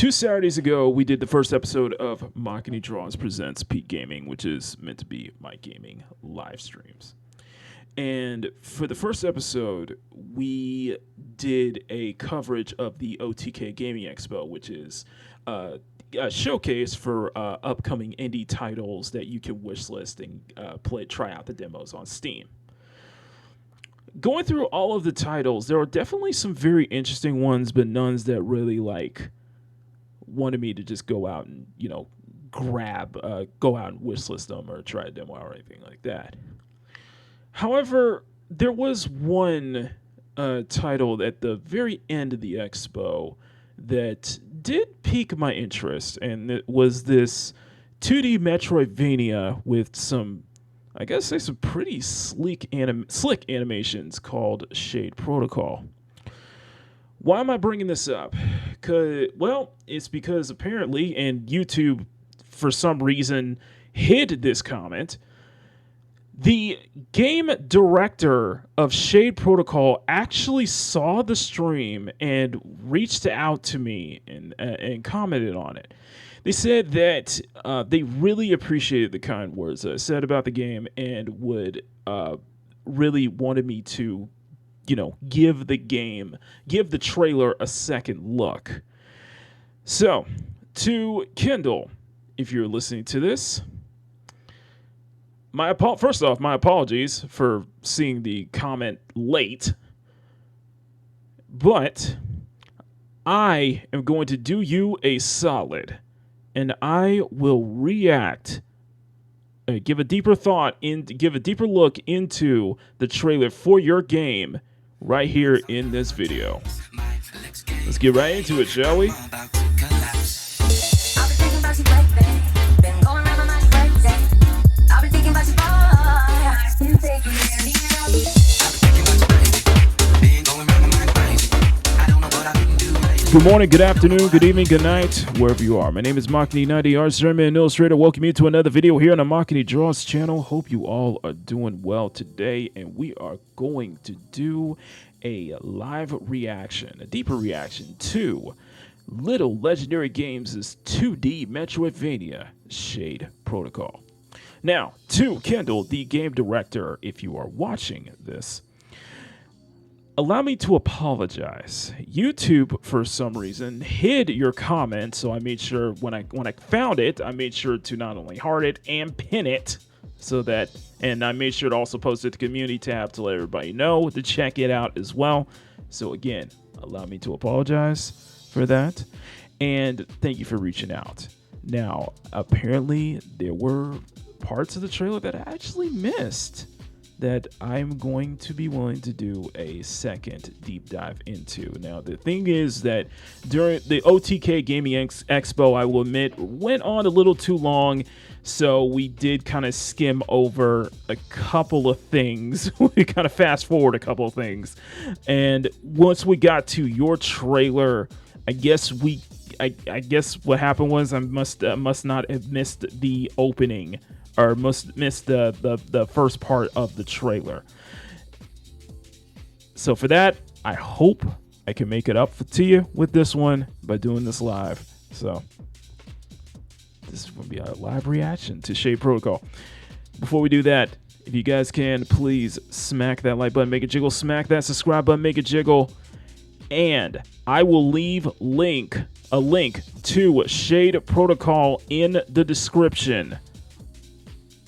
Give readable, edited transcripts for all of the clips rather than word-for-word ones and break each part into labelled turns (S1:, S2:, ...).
S1: 2 Saturdays ago, we did the first episode of Machiny Draws Presents Peak Gaming, which is meant to be my gaming live streams. And for the first episode, we did a coverage of the OTK Gaming Expo, which is a showcase for upcoming indie titles that you can wishlist and try out the demos on Steam. Going through all of the titles, there are definitely some very interesting ones, but none that really wanted me to just go out and go out and wishlist them or try a demo or anything like that. However, there was one title at the very end of the expo that did pique my interest, and it was this 2D metroidvania with some pretty slick animations called Shade Protocol. Why am I bringing this up? It's because apparently, and YouTube for some reason hid this comment, the game director of Shade Protocol actually saw the stream and reached out to me and commented on it. They said that they really appreciated the kind words I said about the game and would really wanted me to, give the trailer a second look. So, to Kendall, if you're listening to this, first off, my apologies for seeing the comment late, but I am going to do you a solid, and I will react, give a deeper look into the trailer for your game right here in this video. Let's get right into it, shall we? Good morning, good afternoon, good evening, good night, wherever you are. My name is Machiny90, Artist, Journeyman, and Illustrator. Welcome you to another video here on the Machiny Draws channel. Hope you all are doing well today, and we are going to do a live reaction, a deeper reaction to Little Legendary Games' 2D Metroidvania Shade Protocol. Now, to Kendall, the game director, if you are watching this, allow me to apologize. YouTube, for some reason, hid your comment, so I made sure when I found it, I made sure to not only heart it and pin it, and I made sure to also post it to the community tab to let everybody know to check it out as well. So again, allow me to apologize for that, and thank you for reaching out. Now, apparently, there were parts of the trailer that I actually missed that I'm going to be willing to do a second deep dive into. Now, the thing is that during the OTK Gaming Expo, I will admit, went on a little too long, so we did kind of skim over a couple of things. We kind of fast forward a couple of things. And once we got to your trailer, I guess what happened was I must not have missed the opening, or must miss the first part of the trailer. So for that, I hope I can make it up to you with this one by doing this live. So this is going to be a live reaction to Shade Protocol. Before we do that, if you guys can, please smack that like button, make it jiggle, smack that subscribe button, make it jiggle, and I will leave a link to Shade Protocol in the description.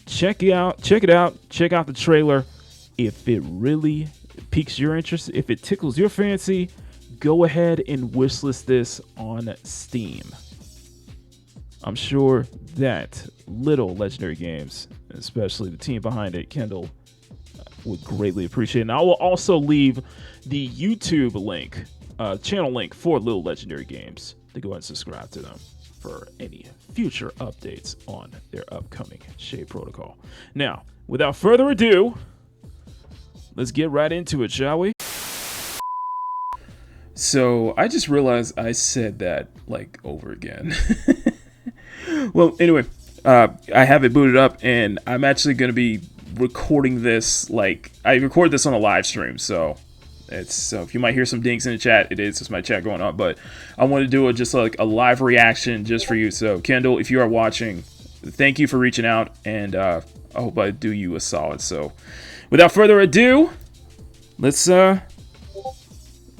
S1: Check it out, check out the trailer. If it really piques your interest, if it tickles your fancy, go ahead and wishlist this on Steam. I'm sure that Little Legendary Games, especially the team behind it, Kendall, would greatly appreciate it. And I will also leave the YouTube link, channel link for Little Legendary Games to go ahead and subscribe to them for any future updates on their upcoming Shade Protocol. Now, without further ado, let's get right into it, shall we? So, I just realized I said that, over again. Well, anyway, I have it booted up, and I'm actually going to be recording this, I record this on a live stream, so It's so if you might hear some dings in the chat, it is just my chat going on. But I want to do just like a live reaction just for you. So Kendall, if you are watching, thank you for reaching out, and I hope I do you a solid. So without further ado, let's play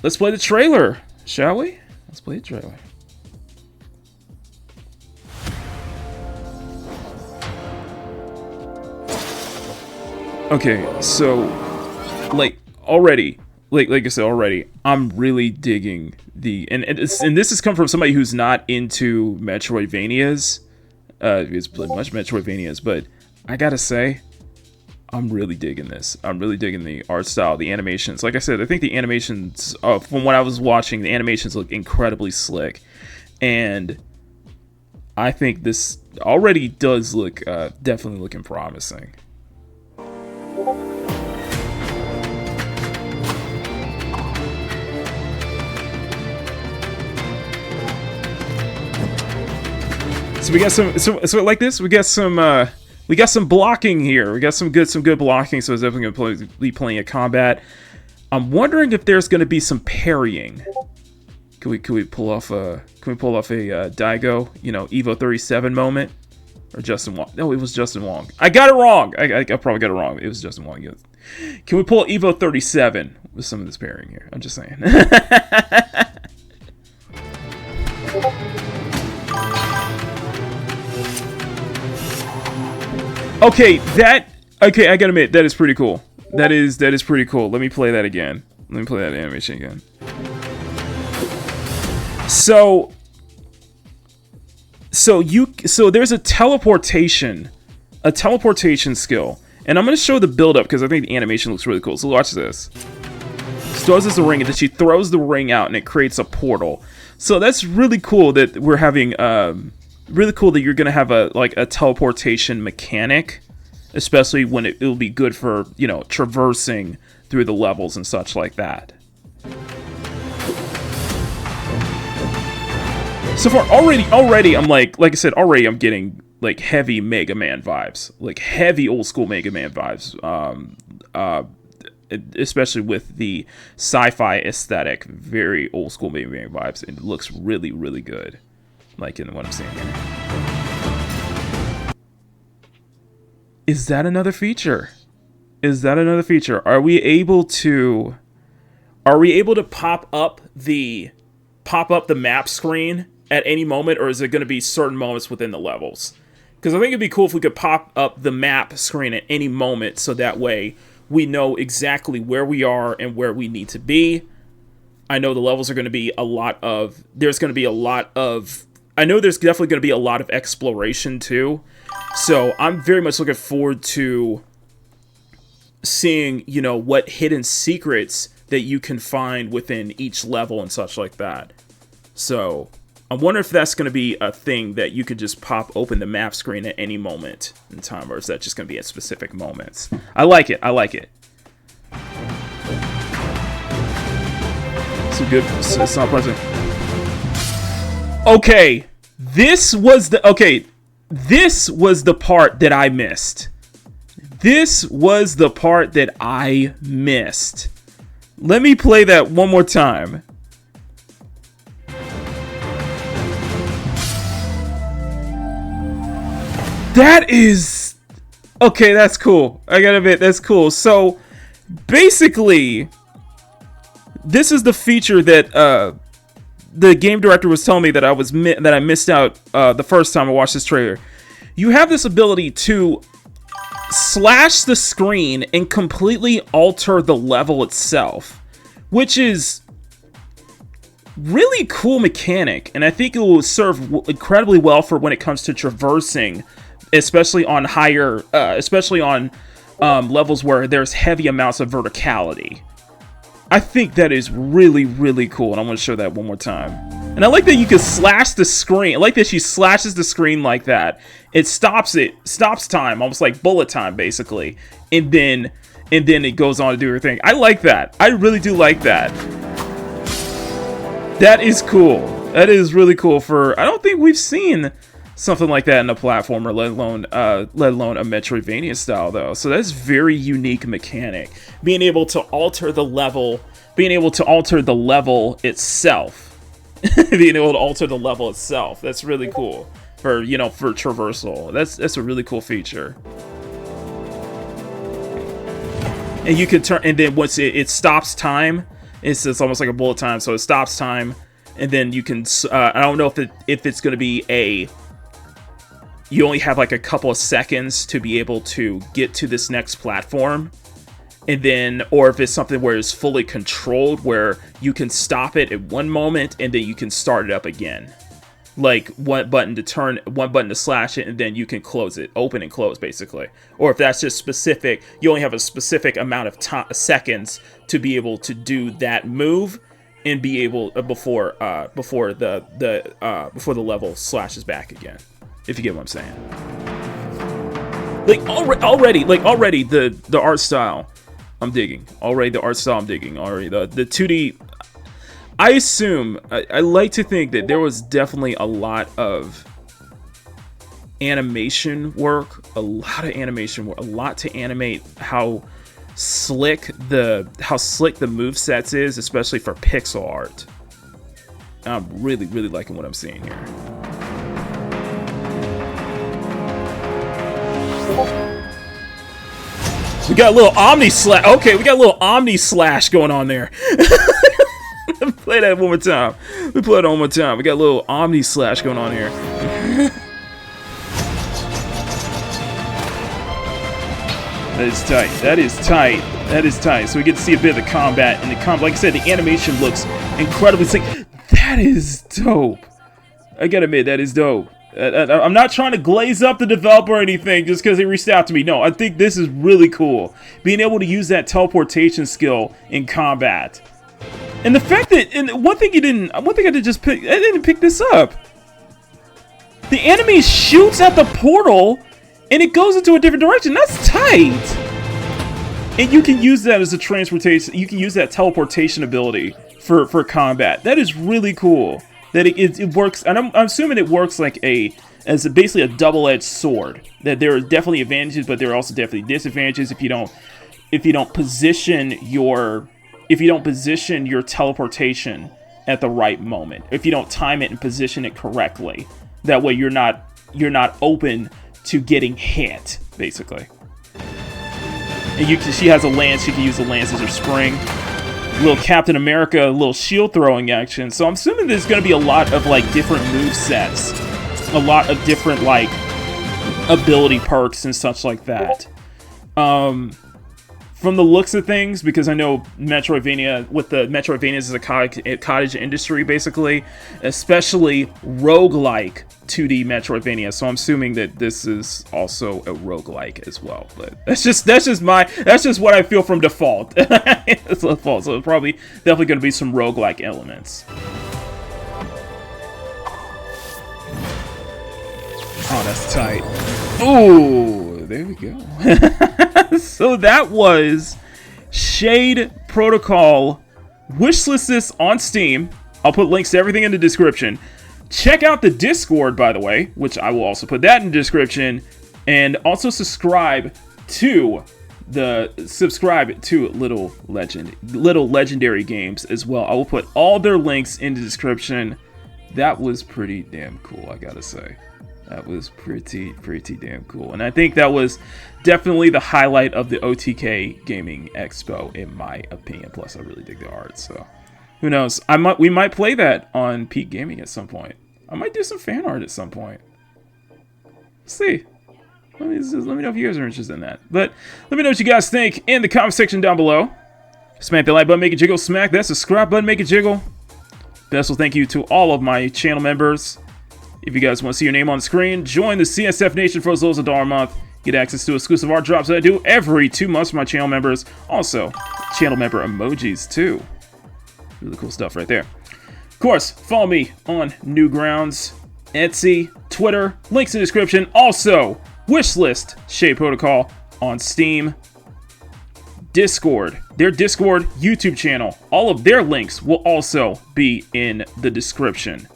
S1: the trailer, shall we? Let's play the trailer. Okay, so like already, like I said already, I'm really digging the and this has come from somebody who's not into metroidvanias. It's played much metroidvanias, but I gotta say, I'm really digging this. I'm really digging the art style, the animations. Like I said, I think the animations, from what I was watching, the animations look incredibly slick, and I think this already does look definitely looking promising. So we got some, so like this, we got some blocking here. We got some good blocking. So it's definitely gonna be playing a combat. I'm wondering if there's gonna be some parrying. Can we pull off a Daigo, you know, Evo 37 moment, or Justin Wong? No, it was Justin Wong. I got it wrong. I probably got it wrong. It was Justin Wong. Can we pull Evo 37 with some of this parrying here? I'm just saying. Okay, I gotta admit, that is pretty cool. That is pretty cool. Let me play that again. Let me play that animation again. So there's a teleportation skill, and I'm gonna show the build up because I think the animation looks really cool. So watch this. She throws this ring, and then she throws the ring out, and it creates a portal. So that's really cool that we're having. Really cool that you're gonna have a teleportation mechanic, especially when it'll be good for, you know, traversing through the levels and such like that. So far, already, I'm like I said, already I'm getting like heavy Mega Man vibes, like heavy old school Mega Man vibes. Especially with the sci-fi aesthetic, very old school Mega Man vibes, and it looks really, really good. Like in what I'm seeing here. Is that another feature? Is that another feature? Are we able to pop up the map screen at any moment, or is it going to be certain moments within the levels? Because I think it'd be cool if we could pop up the map screen at any moment, so that way we know exactly where we are and where we need to be. I know the levels are going to be I know there's definitely going to be a lot of exploration too. So I'm very much looking forward to seeing, you know, what hidden secrets that you can find within each level and such like that. So I wonder if that's going to be a thing that you could just pop open the map screen at any moment in time, or is that just going to be at specific moments? I like it. Some good sound pressing. Okay, this was the part that I missed. Let me play that one more time. That is okay. That's cool. I gotta admit, that's cool. So basically, this is the feature that the game director was telling me that I missed out the first time I watched this trailer. You have this ability to slash the screen and completely alter the level itself, which is really cool mechanic, and I think it will serve incredibly well for when it comes to traversing, especially on higher, levels where there's heavy amounts of verticality. I think that is really, really cool, and I'm going to show that one more time. And I like that you can slash the screen. I like that she slashes the screen like that. It stops time, almost like bullet time, basically. And then it goes on to do her thing. I like that. I really do like that. That is cool. That is really cool. I don't think we've seen something like that in a platformer, let alone a Metroidvania style, though. So that's very unique mechanic. Being able to alter the level being able to alter the level itself. Being able to alter the level itself. That's really cool for, you know, for traversal. That's a really cool feature. And you can turn, and then once it stops time, it's almost like a bullet time, so it stops time, and then you can, I don't know if it's going to be you only have like a couple of seconds to be able to get to this next platform, and then, or if it's something where it's fully controlled, where you can stop it at one moment, and then you can start it up again. Like one button to turn, one button to slash it, and then you can close it, open and close, basically. Or if that's just specific, you only have a specific amount of seconds to be able to do that move, and be able before the level slashes back again. If you get what I'm saying. Like already the art style I'm digging. Already the art style I'm digging. Already the 2D. I assume, I like to think that there was definitely a lot of animation work, a lot to animate how slick the movesets is, especially for pixel art. I'm really liking what I'm seeing here. We got a little Omni Slash. Okay, we got a little Omni Slash going on there. Play that one more time. We play it one more time. We got a little Omni Slash going on here. That is tight. That is tight. That is tight. So we get to see a bit of the combat, and like I said, the animation looks incredibly sick. That is dope. I gotta admit, that is dope. I'm not trying to glaze up the developer or anything just because he reached out to me. No, I think this is really cool. Being able to use that teleportation skill in combat. And the fact that, and one thing I didn't pick this up. The enemy shoots at the portal and it goes into a different direction. That's tight. And you can use that as a transportation. You can use that teleportation ability for combat. That is really cool. That it works, and I'm assuming it works like as basically a double-edged sword. That there are definitely advantages, but there are also definitely disadvantages if you don't position your teleportation at the right moment. If you don't time it and position it correctly, that way you're not open to getting hit, basically. And she has a lance. She can use the lance as her spring. Little Captain America, little shield throwing action. So I'm assuming there's going to be a lot of like different move sets, a lot of different like ability perks and such like that. From the looks of things, because I know Metroidvania, with the Metroidvania is a cottage industry, basically, especially roguelike 2D Metroidvania. So I'm assuming that this is also a roguelike as well. But that's just what I feel from default. It's default, so it's definitely going to be some roguelike elements. Oh, that's tight. Ooh, there we go. So that was Shade Protocol. Wishlist this on Steam. I'll put links to everything in the description. Check out the Discord, by the way, which I will also put that in the description. And also subscribe to Little Legendary Games as well. I will put all their links in the description. That was pretty damn cool, I gotta say. That was pretty damn cool. And I think that was definitely the highlight of the OTK Gaming Expo, in my opinion. Plus, I really dig the art, so who knows? We might play that on Peak Gaming at some point. I might do some fan art at some point. Let's see. Let me know if you guys are interested in that. But let me know what you guys think in the comment section down below. Smack the like button, make it jiggle. Smack that subscribe button, make it jiggle. Special thank you to all of my channel members. If you guys want to see your name on the screen, join the CSF Nation for as low as $1 a month. Get access to exclusive art drops that I do every 2 months for my channel members. Also, channel member emojis too. Really cool stuff right there. Of course, follow me on Newgrounds, Etsy, Twitter, links in the description. Also, Wishlist Shade Protocol on Steam. Discord, their Discord YouTube channel. All of their links will also be in the description.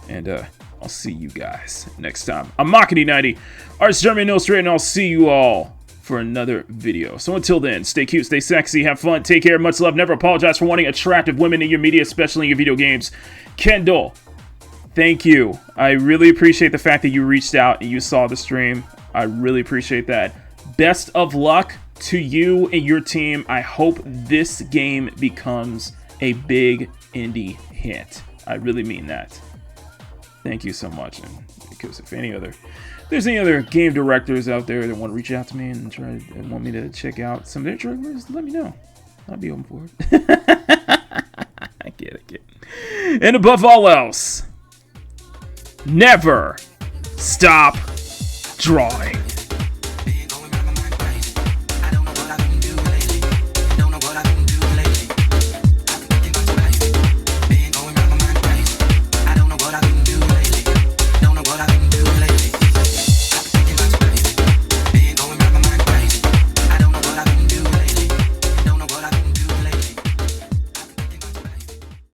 S1: And I'll see you guys next time. I'm Machiny90, Artist German Illustrator, and I'll see you all for another video. So until then, stay cute, stay sexy, have fun, take care, much love, never apologize for wanting attractive women in your media, especially in your video games. Kendall, thank you. I really appreciate the fact that you reached out and you saw the stream. I really appreciate that. Best of luck to you and your team. I hope this game becomes a big indie hit. I really mean that. Thank you so much. And because if there's any other game directors out there that want to reach out to me and want me to check out some of their trailers, let me know. I'll be open for it. I get it. And above all else, never stop drawing.